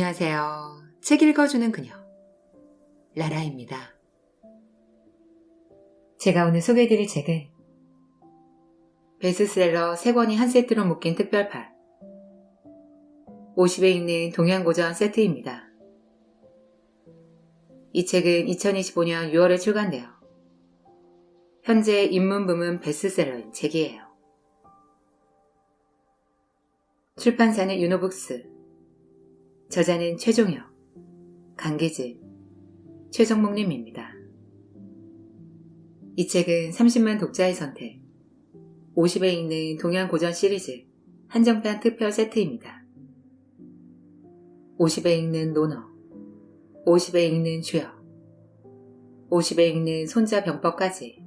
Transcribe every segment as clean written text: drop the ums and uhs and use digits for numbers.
안녕하세요. 책 읽어주는 그녀, 라라입니다. 제가 오늘 소개해드릴 책은 베스트셀러 3권이 한 세트로 묶인 특별판 50에 읽는 동양고전 세트입니다. 이 책은 2025년 6월에 출간되어 현재 입문 부문 베스트셀러인 책이에요. 출판사는 유노북스, 저자는 최종혁, 강기진, 최성목님입니다. 이 책은 30만 독자의 선택, 50에 읽는 동양고전 시리즈 한정판 특별 세트입니다. 50에 읽는 논어, 50에 읽는 주역, 50에 읽는 손자병법까지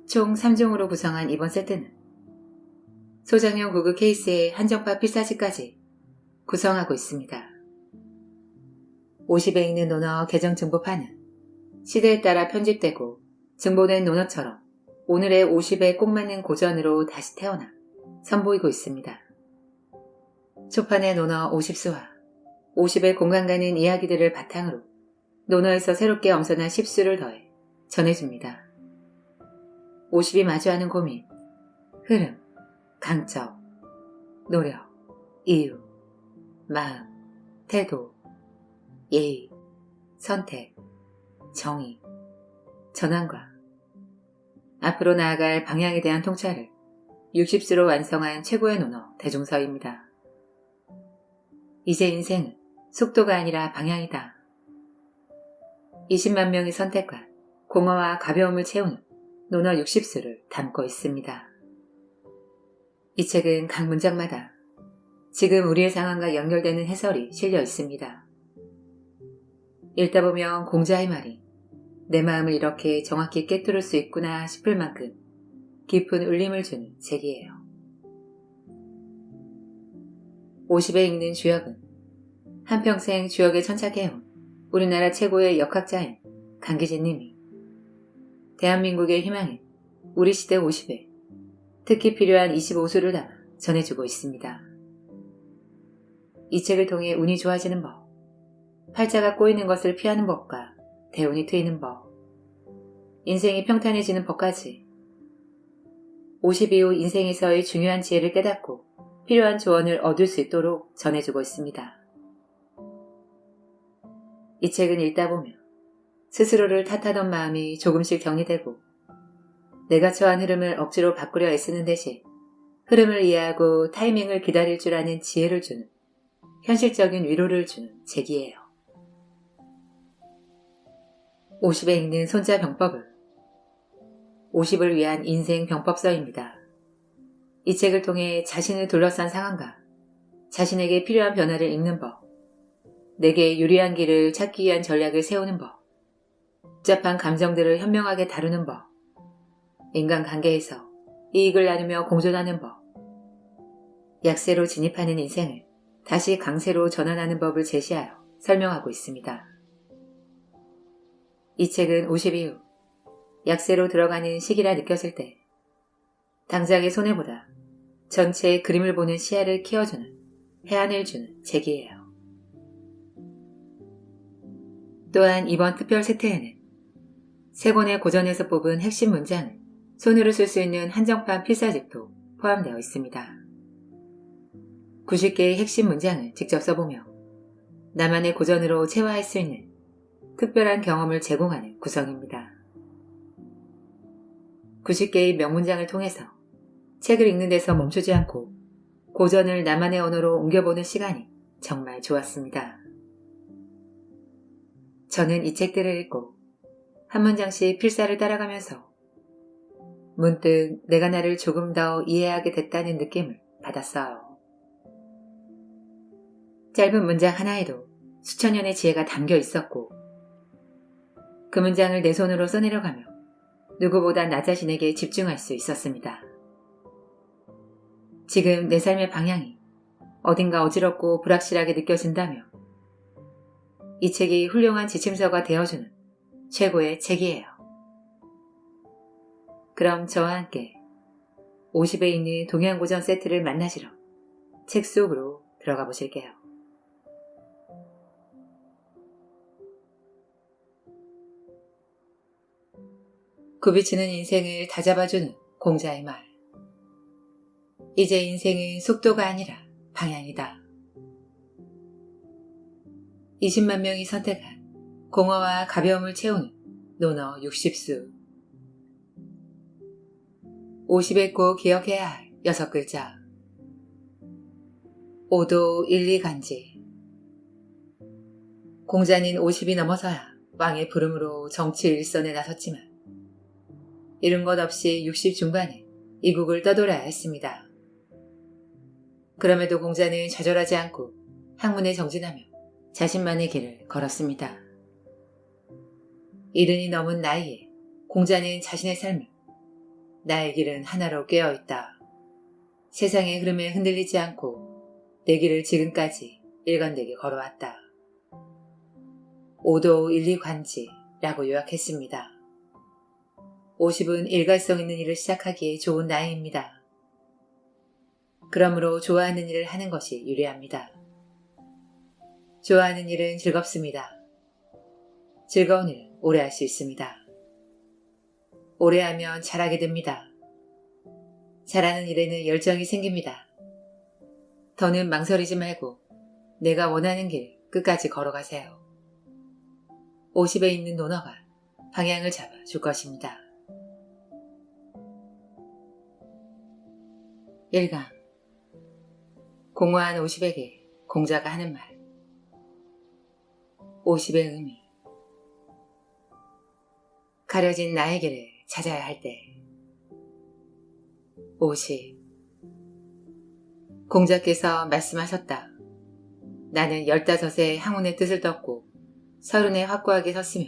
총 3종으로 구성한 이번 세트는 소장용 구글 케이스에 한정판 필사지까지 구성하고 있습니다. 50에 읽는 논어 개정 증보판은 시대에 따라 편집되고 증보된 논어처럼 오늘의 50에 꼭 맞는 고전으로 다시 태어나 선보이고 있습니다. 초판의 논어 50수와 50에 공감 가는 이야기들을 바탕으로 논어에서 새롭게 엄선한 10수를 더해 전해줍니다. 50이 마주하는 고민, 흐름, 강점, 노력, 이유, 마음, 태도, 예의, 선택, 정의, 전환과 앞으로 나아갈 방향에 대한 통찰을 60수로 완성한 최고의 논어 대종서입니다. 이제 인생은 속도가 아니라 방향이다. 20만 명의 선택과 공허와 가벼움을 채우는 논어 60수를 담고 있습니다. 이 책은 각 문장마다 지금 우리의 상황과 연결되는 해설이 실려 있습니다. 읽다 보면 공자의 말이 내 마음을 이렇게 정확히 꿰뚫을 수 있구나 싶을 만큼 깊은 울림을 주는 책이에요. 50에 읽는 주역은 한평생 주역에 천착해온 우리나라 최고의 역학자인 강기진 님이 대한민국의 희망인 우리 시대 50에 특히 필요한 25수를 담아 전해주고 있습니다. 이 책을 통해 운이 좋아지는 법, 팔자가 꼬이는 것을 피하는 법과 대운이 트이는 법, 인생이 평탄해지는 법까지 50 이후 인생에서의 중요한 지혜를 깨닫고 필요한 조언을 얻을 수 있도록 전해주고 있습니다. 이 책은 읽다 보면 스스로를 탓하던 마음이 조금씩 정리되고 내가 처한 흐름을 억지로 바꾸려 애쓰는 대신 흐름을 이해하고 타이밍을 기다릴 줄 아는 지혜를 주는 현실적인 위로를 주는 책이에요. 50에 읽는 손자병법은 50을 위한 인생 병법서입니다. 이 책을 통해 자신을 둘러싼 상황과 자신에게 필요한 변화를 읽는 법, 내게 유리한 길을 찾기 위한 전략을 세우는 법, 복잡한 감정들을 현명하게 다루는 법, 인간관계에서 이익을 나누며 공존하는 법, 약세로 진입하는 인생을 다시 강세로 전환하는 법을 제시하여 설명하고 있습니다. 이 책은 50 이후 약세로 들어가는 시기라 느꼈을 때 당장의 손해보다 전체의 그림을 보는 시야를 키워주는 해안을 주는 책이에요. 또한 이번 특별 세트에는 3권의 고전에서 뽑은 핵심 문장을 손으로 쓸 수 있는 한정판 필사집도 포함되어 있습니다. 90개의 핵심 문장을 직접 써보며 나만의 고전으로 체화할 수 있는 특별한 경험을 제공하는 구성입니다. 90개의 명문장을 통해서 책을 읽는 데서 멈추지 않고 고전을 나만의 언어로 옮겨보는 시간이 정말 좋았습니다. 저는 이 책들을 읽고 한 문장씩 필사를 따라가면서 문득 내가 나를 조금 더 이해하게 됐다는 느낌을 받았어요. 짧은 문장 하나에도 수천 년의 지혜가 담겨 있었고 그 문장을 내 손으로 써내려가며 누구보다 나 자신에게 집중할 수 있었습니다. 지금 내 삶의 방향이 어딘가 어지럽고 불확실하게 느껴진다며 이 책이 훌륭한 지침서가 되어주는 최고의 책이에요. 그럼 저와 함께 50에 읽는 동양고전 세트를 만나시러 책 속으로 들어가 보실게요. 굽이치는 인생을 다잡아주는 공자의 말. 이제 인생은 속도가 아니라 방향이다. 20만 명이 선택한 공허와 가벼움을 채우는 논어 60수. 50에 꼭 기억해야 할 6글자. 오도 1,2간지. 공자는 50이 넘어서야 왕의 부름으로 정치 일선에 나섰지만 이른 것 없이 60 중반에 이국을 떠돌아야 했습니다. 그럼에도 공자는 좌절하지 않고 학문에 정진하며 자신만의 길을 걸었습니다. 70이 넘은 나이에 공자는 자신의 삶을 나의 길은 하나로 깨어있다. 세상의 흐름에 흔들리지 않고 내 길을 지금까지 일관되게 걸어왔다. 오도 1,2관지라고 요약했습니다. 50은 일관성 있는 일을 시작하기에 좋은 나이입니다. 그러므로 좋아하는 일을 하는 것이 유리합니다. 좋아하는 일은 즐겁습니다. 즐거운 일은 오래 할 수 있습니다. 오래 하면 잘하게 됩니다. 잘하는 일에는 열정이 생깁니다. 더는 망설이지 말고 내가 원하는 길 끝까지 걸어가세요. 50에 있는 논어가 방향을 잡아줄 것입니다. 1강. 공허한 50에게 공자가 하는 말. 50의 의미. 가려진 나의 길을 찾아야 할 때. 50. 공자께서 말씀하셨다. 나는 15에 항운의 뜻을 떴고 30에 확고하게 섰으며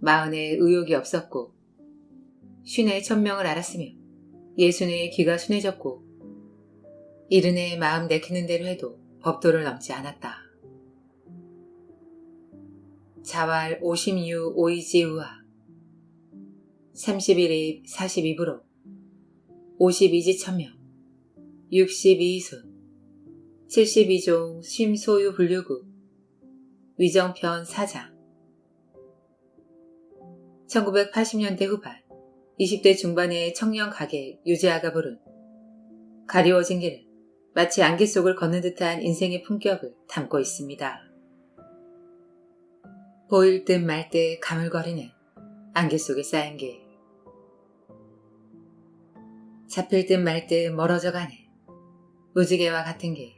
40에 의욕이 없었고 50에 천명을 알았으며 60에 귀가 순해졌고 70에 마음 내키는 대로 해도 법도를 넘지 않았다. 자왈 56 오이지우하 31입 42부로 52지 천명 62이순 72종 심소유 분류구 위정편 4장. 1980년대 후반 20대 중반의 청년 가객 유재하가 부른 가리워진 길은 마치 안개 속을 걷는 듯한 인생의 품격을 담고 있습니다. 보일 듯 말 듯 가물거리는 안개 속에 쌓인 길. 잡힐 듯 말 듯 멀어져가는 무지개와 같은 길.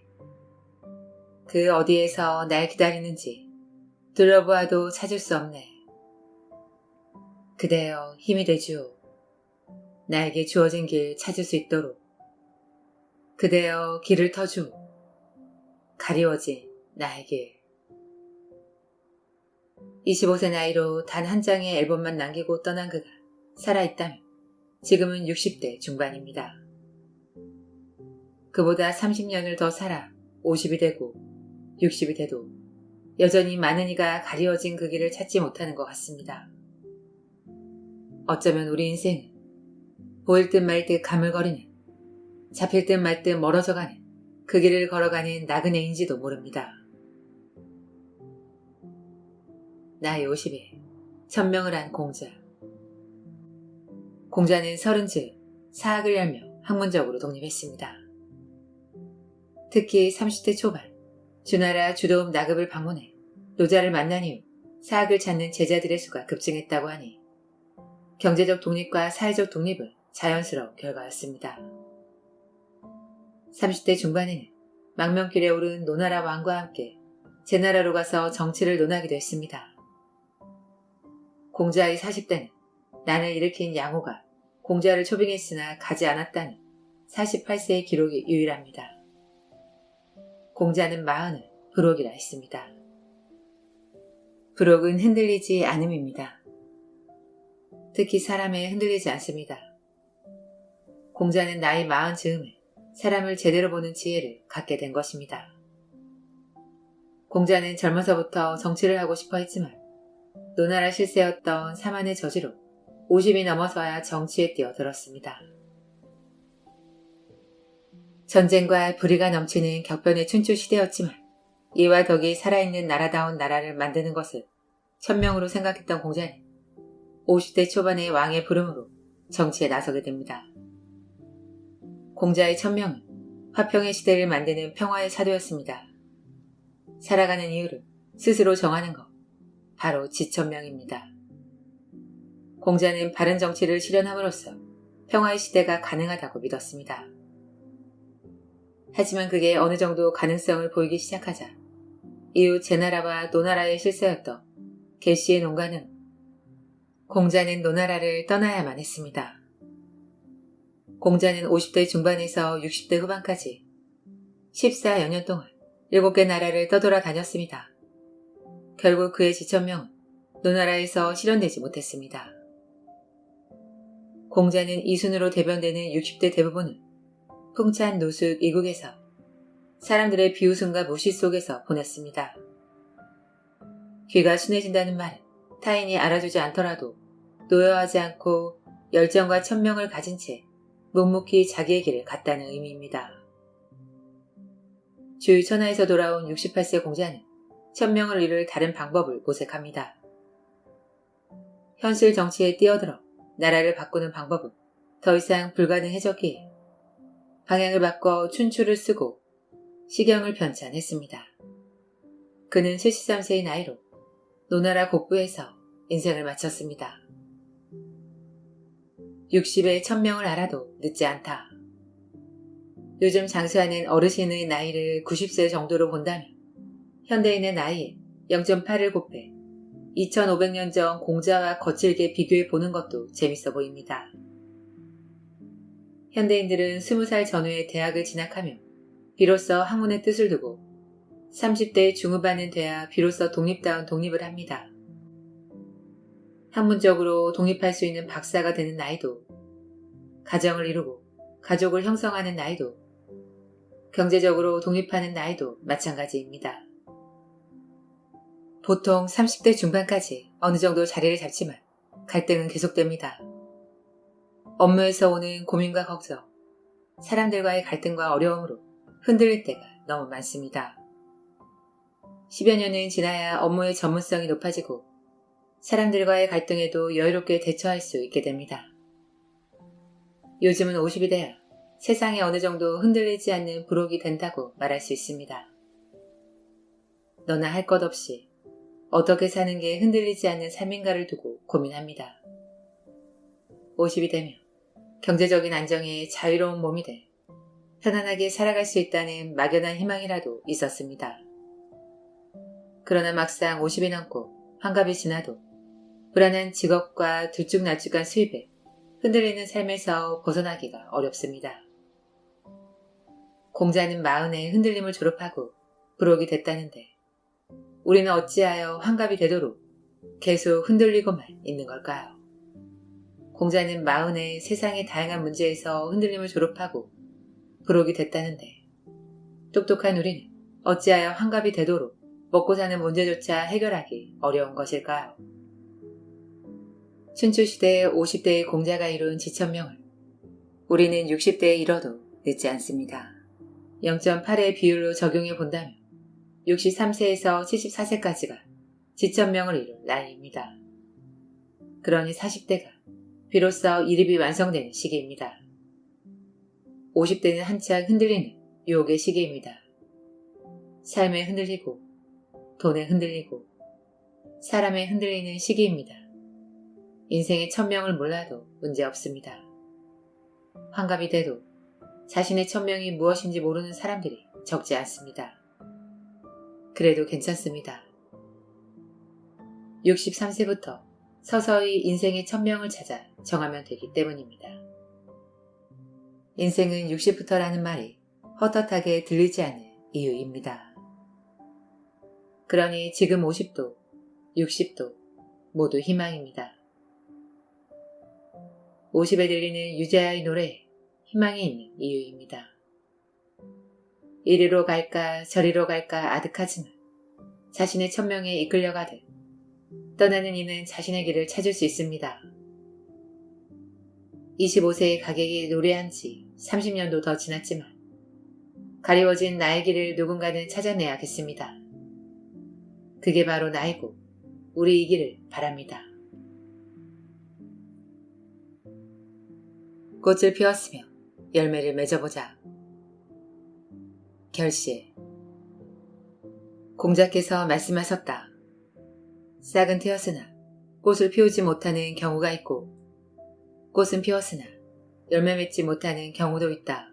그 어디에서 날 기다리는지 둘러보아도 찾을 수 없네. 그대여 힘이 되주오. 나에게 주어진 길 찾을 수 있도록. 그대여 길을 터주오. 가리워진 나의 길. 25세 나이로 단 한 장의 앨범만 남기고 떠난 그가 살아있다면 지금은 60대 중반입니다. 그보다 30년을 더 살아 50이 되고 60이 돼도 여전히 많은 이가 가리워진 그 길을 찾지 못하는 것 같습니다. 어쩌면 우리 인생은 보일 듯 말 듯 가물거리는, 잡힐 듯 말 듯 멀어져가는 그 길을 걸어가는 나그네인지도 모릅니다. 나이 50에 천명을 한 공자. 공자는 30즈음 사학을 열며 학문적으로 독립했습니다. 특히 30대 초반 주나라 주도읍 나급을 방문해 노자를 만난 이후 사학을 찾는 제자들의 수가 급증했다고 하니 경제적 독립과 사회적 독립은 자연스러운 결과였습니다. 30대 중반에는 망명길에 오른 노나라 왕과 함께 제나라로 가서 정치를 논하기도 했습니다. 공자의 40대는 난을 일으킨 양호가 공자를 초빙했으나 가지 않았다는 48세의 기록이 유일합니다. 공자는 40을 불혹이라 했습니다. 불혹은 흔들리지 않음입니다. 특히 사람에 흔들리지 않습니다. 공자는 나이 40즈음에 사람을 제대로 보는 지혜를 갖게 된 것입니다. 공자는 젊어서부터 정치를 하고 싶어 했지만 노나라 실세였던 사만의 저지로 50이 넘어서야 정치에 뛰어들었습니다. 전쟁과 불의가 넘치는 격변의 춘추 시대였지만 이와 덕이 살아있는 나라다운 나라를 만드는 것을 천명으로 생각했던 공자는 50대 초반의 왕의 부름으로 정치에 나서게 됩니다. 공자의 천명은 화평의 시대를 만드는 평화의 사도였습니다. 살아가는 이유를 스스로 정하는 것, 바로 지천명입니다. 공자는 바른 정치를 실현함으로써 평화의 시대가 가능하다고 믿었습니다. 하지만 그게 어느 정도 가능성을 보이기 시작하자 이후 제나라와 노나라의 실세였던 개씨의 농가는 공자는 노나라를 떠나야만 했습니다. 공자는 50대 중반에서 60대 후반까지 14여 년 동안 7개 나라를 떠돌아 다녔습니다. 결국 그의 지천명은 노나라에서 실현되지 못했습니다. 공자는 이순으로 대변되는 60대 대부분을 풍찬 노숙 이국에서 사람들의 비웃음과 무시 속에서 보냈습니다. 귀가 순해진다는 말은 타인이 알아주지 않더라도 노여하지 않고 열정과 천명을 가진 채 묵묵히 자기의 길을 갔다는 의미입니다. 주위 천하에서 돌아온 68세 공자는 천명을 이룰 다른 방법을 모색합니다. 현실 정치에 뛰어들어 나라를 바꾸는 방법은 더 이상 불가능해졌기에 방향을 바꿔 춘추를 쓰고 시경을 변찬했습니다. 그는 73세의 나이로 노나라 곡부에서 인생을 마쳤습니다. 60의 천명을 알아도 늦지 않다. 요즘 장수하는 어르신의 나이를 90세 정도로 본다면 현대인의 나이에 0.8을 곱해 2500년 전 공자와 거칠게 비교해 보는 것도 재밌어 보입니다. 현대인들은 20살 전후에 대학을 진학하며 비로소 학문의 뜻을 두고 30대 중후반은 돼야 비로소 독립다운 독립을 합니다. 학문적으로 독립할 수 있는 박사가 되는 나이도, 가정을 이루고 가족을 형성하는 나이도, 경제적으로 독립하는 나이도 마찬가지입니다. 보통 30대 중반까지 어느 정도 자리를 잡지만 갈등은 계속됩니다. 업무에서 오는 고민과 걱정, 사람들과의 갈등과 어려움으로 흔들릴 때가 너무 많습니다. 10여 년은 지나야 업무의 전문성이 높아지고 사람들과의 갈등에도 여유롭게 대처할 수 있게 됩니다. 요즘은 50이 돼야 세상에 어느 정도 흔들리지 않는 부록이 된다고 말할 수 있습니다. 너나 할 것 없이 어떻게 사는 게 흔들리지 않는 삶인가를 두고 고민합니다. 50이 되면 경제적인 안정에 자유로운 몸이 돼 편안하게 살아갈 수 있다는 막연한 희망이라도 있었습니다. 그러나 막상 50이 넘고 환갑이 지나도 불안한 직업과 들쭉날쭉한 수입에 흔들리는 삶에서 벗어나기가 어렵습니다. 공자는 40에 흔들림을 졸업하고 부록이 됐다는데 우리는 어찌하여 환갑이 되도록 계속 흔들리고만 있는 걸까요? 공자는 40에 세상의 다양한 문제에서 흔들림을 졸업하고 부록이 됐다는데 똑똑한 우리는 어찌하여 환갑이 되도록 먹고 사는 문제조차 해결하기 어려운 것일까요? 춘추시대의 50대의 공자가 이룬 지천명을 우리는 60대에 이뤄도 늦지 않습니다. 0.8의 비율로 적용해 본다면 63세에서 74세까지가 지천명을 이룰 나이입니다. 그러니 40대가 비로소 이립이 완성되는 시기입니다. 50대는 한창 흔들리는 유혹의 시기입니다. 삶에 흔들리고 돈에 흔들리고 사람에 흔들리는 시기입니다. 인생의 천명을 몰라도 문제없습니다. 환갑이 돼도 자신의 천명이 무엇인지 모르는 사람들이 적지 않습니다. 그래도 괜찮습니다. 63세부터 서서히 인생의 천명을 찾아 정하면 되기 때문입니다. 인생은 60부터라는 말이 헛헛하게 들리지 않는 이유입니다. 그러니 지금 50도, 60도 모두 희망입니다. 50에 들리는 유재하의 노래에 희망이 있는 이유입니다. 이리로 갈까 저리로 갈까 아득하지만 자신의 천명에 이끌려가듯 떠나는 이는 자신의 길을 찾을 수 있습니다. 25세의 가객이 노래한 지 30년도 더 지났지만 가리워진 나의 길을 누군가는 찾아내야겠습니다. 그게 바로 나이고 우리 이기를 바랍니다. 꽃을 피웠으며 열매를 맺어보자. 결실. 공자께서 말씀하셨다. 싹은 튀었으나 꽃을 피우지 못하는 경우가 있고 꽃은 피었으나 열매 맺지 못하는 경우도 있다.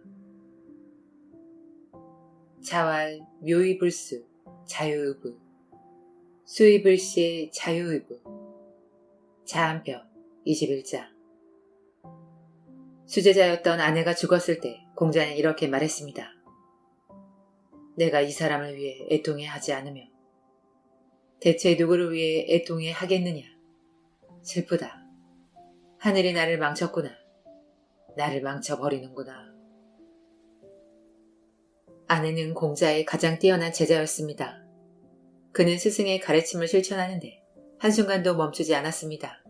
자왈 묘의불수 자유의부 수의불시 자유의부 자한표 21자. 수제자였던 아내가 죽었을 때 공자는 이렇게 말했습니다. 내가 이 사람을 위해 애통해 하지 않으며 대체 누구를 위해 애통해 하겠느냐. 슬프다. 하늘이 나를 망쳤구나. 나를 망쳐버리는구나. 아내는 공자의 가장 뛰어난 제자였습니다. 그는 스승의 가르침을 실천하는데 한순간도 멈추지 않았습니다.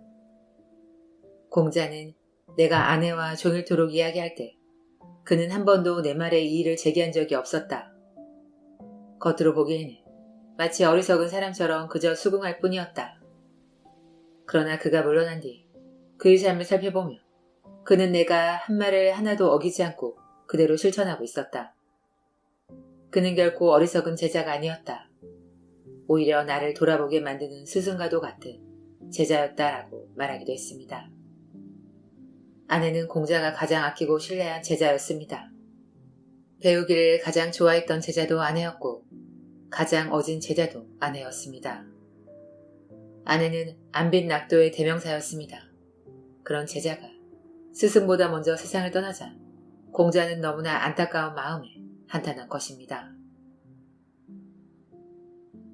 공자는 내가 아내와 종일토록 이야기할 때 그는 한 번도 내 말에 이의를 제기한 적이 없었다. 겉으로 보기에는 마치 어리석은 사람처럼 그저 수긍할 뿐이었다. 그러나 그가 물러난 뒤 그의 삶을 살펴보며 그는 내가 한 말을 하나도 어기지 않고 그대로 실천하고 있었다. 그는 결코 어리석은 제자가 아니었다. 오히려 나를 돌아보게 만드는 스승과도 같은 제자였다라고 말하기도 했습니다. 아내는 공자가 가장 아끼고 신뢰한 제자였습니다. 배우기를 가장 좋아했던 제자도 아내였고 가장 어진 제자도 아내였습니다. 아내는 안빈낙도의 대명사였습니다. 그런 제자가 스승보다 먼저 세상을 떠나자 공자는 너무나 안타까운 마음에 한탄한 것입니다.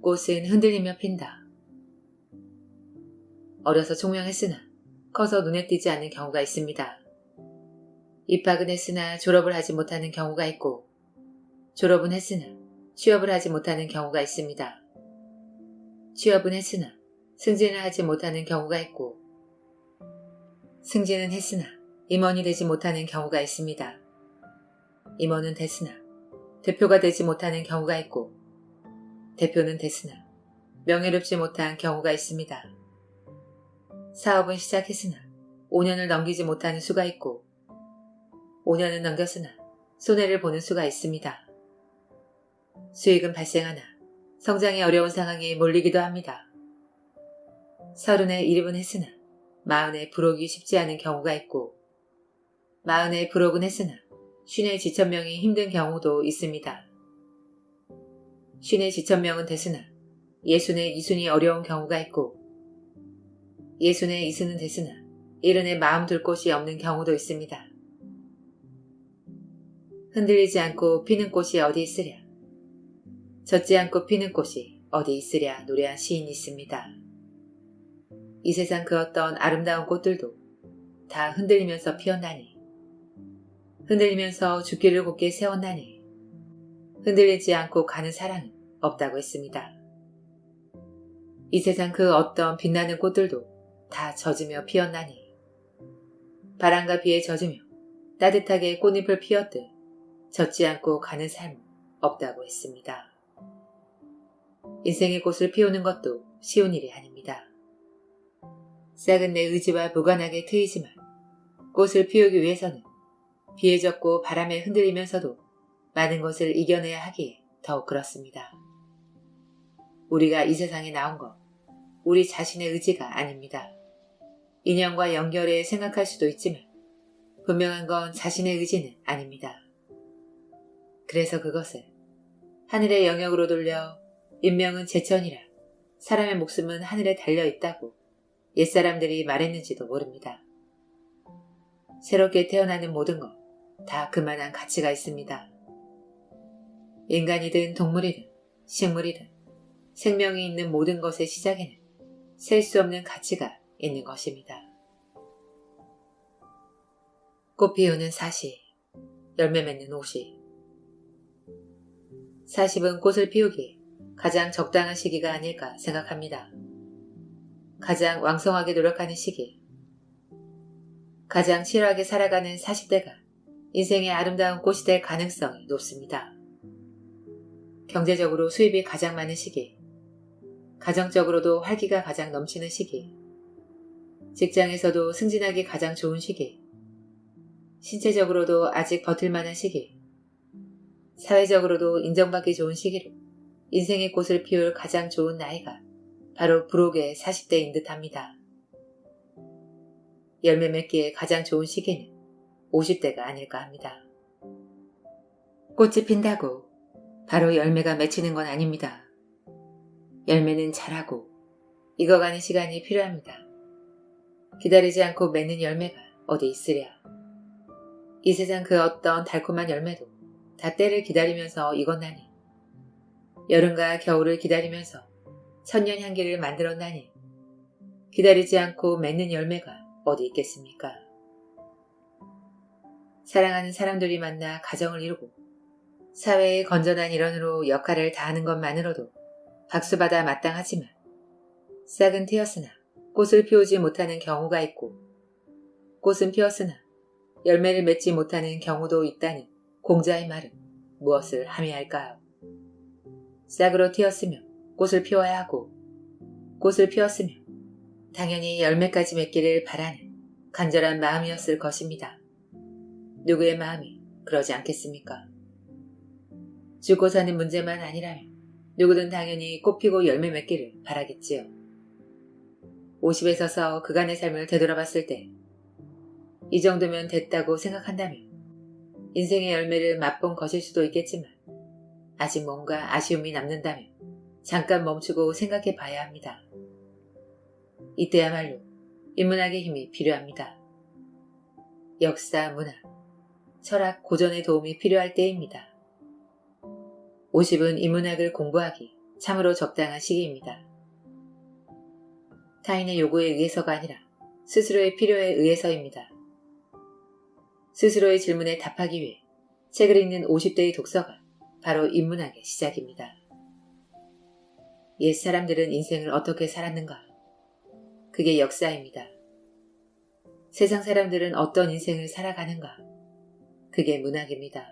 꽃은 흔들리며 핀다. 어려서 총명했으나 커서 눈에 띄지 않는 경우가 있습니다. 입학은 했으나 졸업을 하지 못하는 경우가 있고 졸업은 했으나 취업을 하지 못하는 경우가 있습니다. 취업은 했으나 승진을 하지 못하는 경우가 있고 승진은 했으나 임원이 되지 못하는 경우가 있습니다. 임원은 됐으나 대표가 되지 못하는 경우가 있고 대표는 됐으나 명예롭지 못한 경우가 있습니다. 사업은 시작했으나 5년을 넘기지 못하는 수가 있고 5년은 넘겼으나 손해를 보는 수가 있습니다. 수익은 발생하나 성장이 어려운 상황에 몰리기도 합니다. 30에 일입은 했으나 40에 불혹이 쉽지 않은 경우가 있고 40에 불혹은 했으나 50에 지천명이 힘든 경우도 있습니다. 50에 지천명은 됐으나 60에 이순이 어려운 경우가 있고 60에 이순은 됐으나 70에 마음 둘 곳이 없는 경우도 있습니다. 흔들리지 않고 피는 꽃이 어디 있으랴. 젖지 않고 피는 꽃이 어디 있으랴 노래한 시인이 있습니다. 이 세상 그 어떤 아름다운 꽃들도 다 흔들리면서 피었나니 흔들리면서 죽기를 곧게 세웠나니 흔들리지 않고 가는 사랑은 없다고 했습니다. 이 세상 그 어떤 빛나는 꽃들도 다 젖으며 피었나니 바람과 비에 젖으며 따뜻하게 꽃잎을 피웠듯 젖지 않고 가는 삶은 없다고 했습니다. 인생의 꽃을 피우는 것도 쉬운 일이 아닙니다. 싹은 내 의지와 무관하게 트이지만 꽃을 피우기 위해서는 비에 젖고 바람에 흔들리면서도 많은 것을 이겨내야 하기에 더욱 그렇습니다. 우리가 이 세상에 나온 것, 우리 자신의 의지가 아닙니다. 인연과 연결해 생각할 수도 있지만 분명한 건 자신의 의지는 아닙니다. 그래서 그것을 하늘의 영역으로 돌려 인명은 제천이라 사람의 목숨은 하늘에 달려있다고 옛사람들이 말했는지도 모릅니다. 새롭게 태어나는 모든 것 다 그만한 가치가 있습니다. 인간이든 동물이든 식물이든 생명이 있는 모든 것의 시작에는 셀 수 없는 가치가 있는 것입니다. 꽃 피우는 40, 열매 맺는 50. 40은 꽃을 피우기에 가장 적당한 시기가 아닐까 생각합니다. 가장 왕성하게 노력하는 시기, 가장 치열하게 살아가는 40대가 인생의 아름다운 꽃이 될 가능성이 높습니다. 경제적으로 수입이 가장 많은 시기, 가정적으로도 활기가 가장 넘치는 시기, 직장에서도 승진하기 가장 좋은 시기, 신체적으로도 아직 버틸 만한 시기, 사회적으로도 인정받기 좋은 시기로 인생의 꽃을 피울 가장 좋은 나이가 바로 부록의 40대인 듯합니다. 열매 맺기에 가장 좋은 시기는 50대가 아닐까 합니다. 꽃이 핀다고 바로 열매가 맺히는 건 아닙니다. 열매는 자라고 익어가는 시간이 필요합니다. 기다리지 않고 맺는 열매가 어디 있으랴. 이 세상 그 어떤 달콤한 열매도 다 때를 기다리면서 익었나니, 여름과 겨울을 기다리면서 천년 향기를 만들었나니, 기다리지 않고 맺는 열매가 어디 있겠습니까? 사랑하는 사람들이 만나 가정을 이루고 사회의 건전한 일원으로 역할을 다하는 것만으로도 박수받아 마땅하지만, 싹은 트였으나 꽃을 피우지 못하는 경우가 있고, 꽃은 피었으나 열매를 맺지 못하는 경우도 있다는 공자의 말은 무엇을 함의할까요? 싹으로 튀었으며 꽃을 피워야 하고, 꽃을 피웠으며 당연히 열매까지 맺기를 바라는 간절한 마음이었을 것입니다. 누구의 마음이 그러지 않겠습니까? 죽고 사는 문제만 아니라면 누구든 당연히 꽃 피고 열매 맺기를 바라겠지요. 50에 서서 그간의 삶을 되돌아봤을 때 이 정도면 됐다고 생각한다면 인생의 열매를 맛본 것일 수도 있겠지만, 아직 뭔가 아쉬움이 남는다면 잠깐 멈추고 생각해 봐야 합니다. 이때야말로 인문학의 힘이 필요합니다. 역사, 문학, 철학, 고전의 도움이 필요할 때입니다. 50은 인문학을 공부하기 참으로 적당한 시기입니다. 타인의 요구에 의해서가 아니라 스스로의 필요에 의해서입니다. 스스로의 질문에 답하기 위해 책을 읽는 50대의 독서가 바로 인문학의 시작입니다. 옛 사람들은 인생을 어떻게 살았는가? 그게 역사입니다. 세상 사람들은 어떤 인생을 살아가는가? 그게 문학입니다.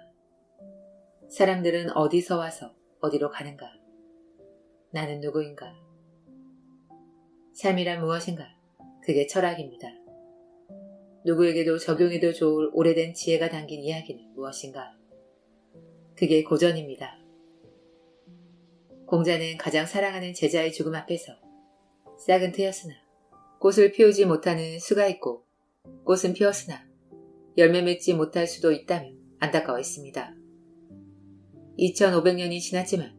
사람들은 어디서 와서 어디로 가는가? 나는 누구인가? 삶이란 무엇인가? 그게 철학입니다. 누구에게도 적용해도 좋을 오래된 지혜가 담긴 이야기는 무엇인가? 그게 고전입니다. 공자는 가장 사랑하는 제자의 죽음 앞에서 싹은 트였으나 꽃을 피우지 못하는 수가 있고, 꽃은 피었으나 열매 맺지 못할 수도 있다며 안타까워했습니다. 2500년이 지났지만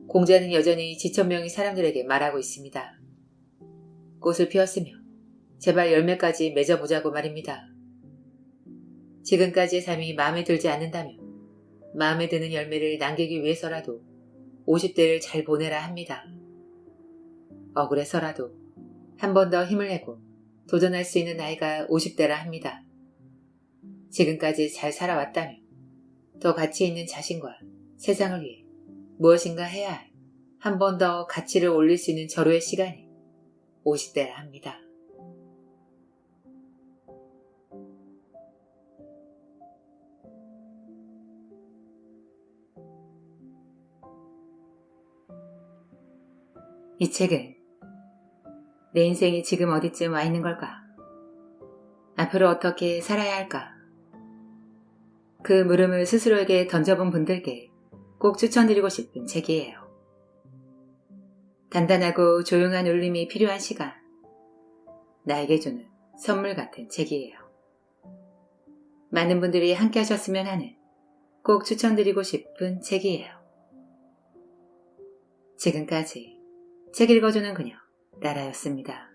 공자는 여전히 지천명의 사람들에게 말하고 있습니다. 꽃을 피웠으며 제발 열매까지 맺어보자고 말입니다. 지금까지의 삶이 마음에 들지 않는다면 마음에 드는 열매를 남기기 위해서라도 50대를 잘 보내라 합니다. 억울해서라도 한 번 더 힘을 내고 도전할 수 있는 나이가 50대라 합니다. 지금까지 잘 살아왔다면 더 가치 있는 자신과 세상을 위해 무엇인가 해야 할 한 번 더 가치를 올릴 수 있는 절호의 시간이 50대라 합니다. 이 책은 내 인생이 지금 어디쯤 와 있는 걸까? 앞으로 어떻게 살아야 할까? 그 물음을 스스로에게 던져본 분들께 꼭 추천드리고 싶은 책이에요. 단단하고 조용한 울림이 필요한 시간, 나에게 주는 선물 같은 책이에요. 많은 분들이 함께 하셨으면 하는 꼭 추천드리고 싶은 책이에요. 지금까지 책 읽어주는 그녀 라라였습니다.